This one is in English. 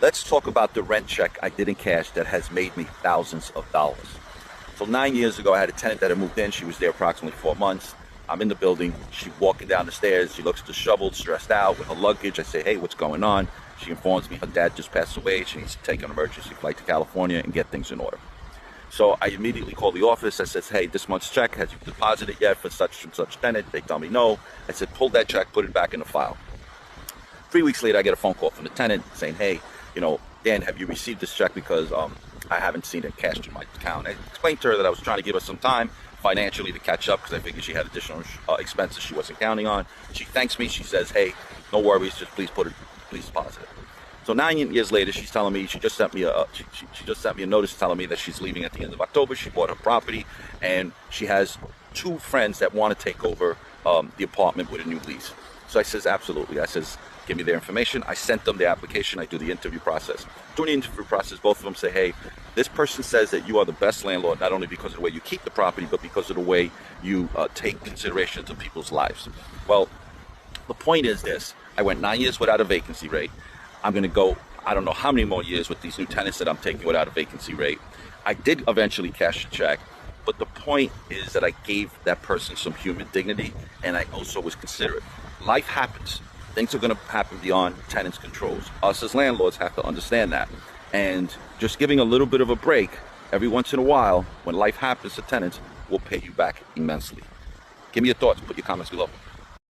Let's talk about the rent check I did in cash that has made me thousands of dollars. So 9 years ago, I had a tenant that had moved in. She was there approximately 4 months. I'm in the building. She's walking down the stairs. She looks disheveled, stressed out with her luggage. I say, hey, what's going on? She informs me her dad just passed away. She needs to take an emergency flight to California and get things in order. So I immediately call the office. I says, hey, this month's check, has you deposited yet for such and such tenant? They tell me no. I said, pull that check, put it back in the file. 3 weeks later, I get a phone call from the tenant saying, hey, Dan, have you received this check? Because I haven't seen it cashed in my account. I explained to her that I was trying to give her some time financially to catch up because I figured she had additional expenses she wasn't counting on. She thanks me. She says, hey, no worries, just please deposit it. So 9 years later, she's telling me she just sent me a notice telling me that she's leaving at the end of October. She bought her property, and she has two friends that want to take over the apartment with a new lease. So I says, absolutely. I says, give me their information. I sent them the application. I do the interview process. During the interview process, both of them say, hey, this person says that you are the best landlord, not only because of the way you keep the property, but because of the way you take consideration to people's lives. Well, the point is this. I went 9 years without a vacancy rate. I'm going to go, I don't know how many more years with these new tenants that I'm taking without a vacancy rate. I did eventually cash a check, but the point is that I gave that person some human dignity, and I also was considerate. Life happens. Things are going to happen beyond tenants' controls. Us as landlords have to understand that. And just giving a little bit of a break every once in a while when life happens to tenants will pay you back immensely. Give me your thoughts. Put your comments below.